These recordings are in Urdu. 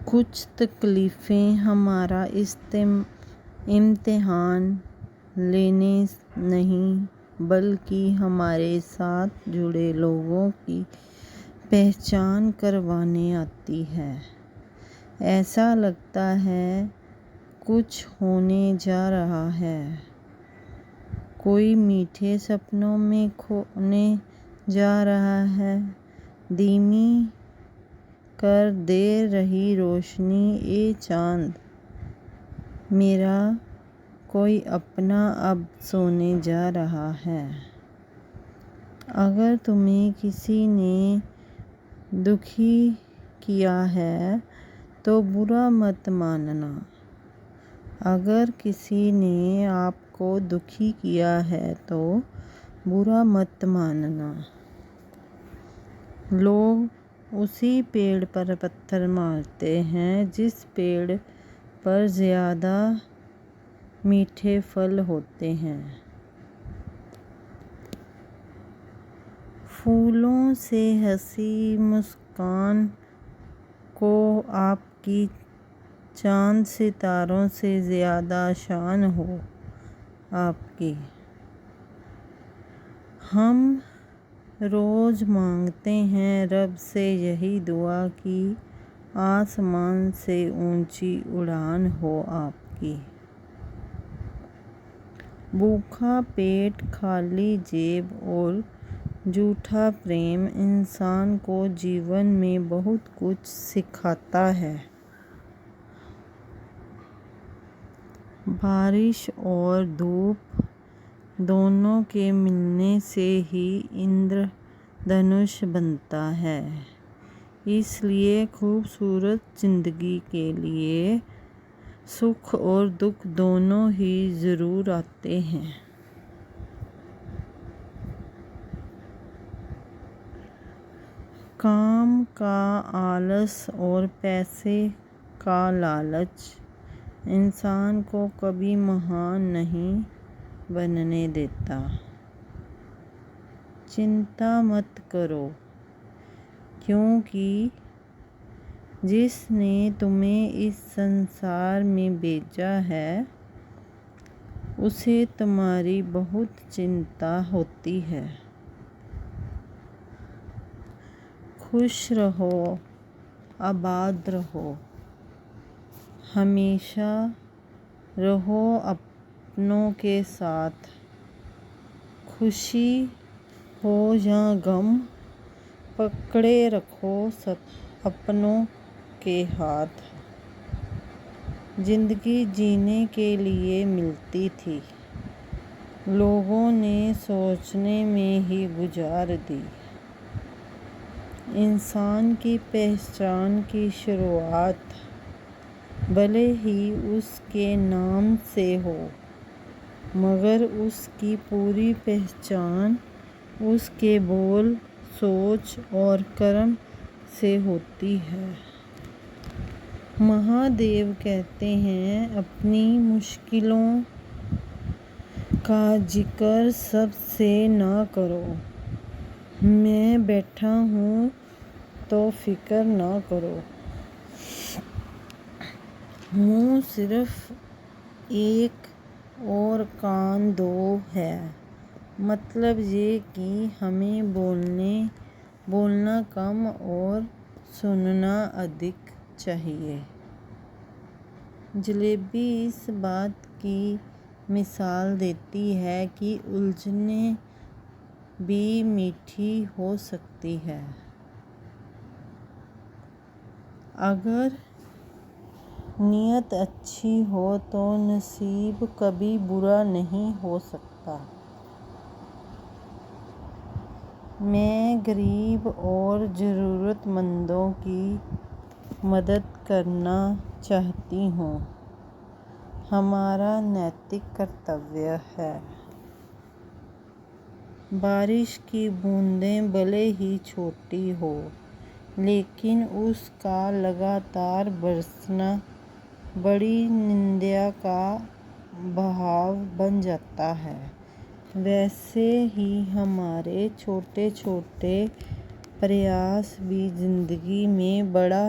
کچھ تکلیفیں ہمارا امتحان لینے نہیں بلکہ ہمارے ساتھ جڑے لوگوں کی پہچان کروانے آتی ہیں۔ ایسا لگتا ہے کچھ ہونے جا رہا ہے، کوئی میٹھے سپنوں میں کھونے جا رہا ہے۔ دھیمی کر دے رہی روشنی اے چاند، میرا کوئی اپنا اب سونے جا رہا ہے۔ اگر تمہیں کسی نے دکھی کیا ہے تو برا مت ماننا، اگر کسی نے آپ کو دکھی کیا ہے تو برا مت ماننا۔ لوگ اسی پیڑ پر پتھر مارتے ہیں جس پیڑ پر زیادہ میٹھے پھل ہوتے ہیں۔ پھولوں سے ہنسی مسکان کو آپ کی چاند ستاروں سے زیادہ شان ہو آپ کی۔ ہم روز مانگتے ہیں رب سے یہی دعا کہ آسمان سے اونچی اڑان ہو آپ کی۔ بھوکا پیٹ، خالی جیب اور جھوٹا پریم انسان کو جیون میں بہت کچھ سکھاتا ہے۔ بارش اور دھوپ دونوں کے ملنے سے ہی اندر دھنش بنتا ہے۔ اس لیے خوبصورت زندگی کے لیے سکھ اور دکھ دونوں ہی ضرور آتے ہیں۔ کام کا آلس اور پیسے کا لالچ انسان کو کبھی مہان نہیں بننے دیتا۔ چنتا مت کرو، کیونکہ جس نے تمہیں اس سنسار میں بھیجا ہے اسے تمہاری بہت چنتا ہوتی ہے۔ خوش رہو، آباد رہو، ہمیشہ رہو اپنوں کے ساتھ۔ خوشی ہو یا غم، پکڑے رکھو اپنوں کے ہاتھ۔ زندگی جینے کے لیے ملتی تھی، لوگوں نے سوچنے میں ہی گزار دی۔ انسان کی پہچان کی شروعات بھلے ہی اس کے نام سے ہو مگر اس کی پوری پہچان اس کے بول، سوچ اور کرم سے ہوتی ہے۔ مہادیو کہتے ہیں اپنی مشکلوں کا ذکر سب سے نہ کرو، میں بیٹھا ہوں تو فکر نہ کرو۔ منہ صرف ایک اور کان دو ہے، مطلب یہ کہ ہمیں بولنا کم اور سننا ادھک چاہیے۔ جلیبی اس بات کی مثال دیتی ہے کہ الجھنیں بھی میٹھی ہو سکتی ہیں۔ اگر نیت اچھی ہو تو نصیب کبھی برا نہیں ہو سکتا۔ میں غریب اور ضرورت مندوں کی مدد کرنا چاہتی ہوں، ہمارا نیتک کرتویہ ہے۔ بارش کی بوندیں بھلے ہی چھوٹی ہوں لیکن اس کا لگاتار برسنا بڑی ندی کا بہاؤ بن جاتا ہے۔ ویسے ہی ہمارے چھوٹے چھوٹے پریاس بھی زندگی میں بڑا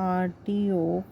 RTO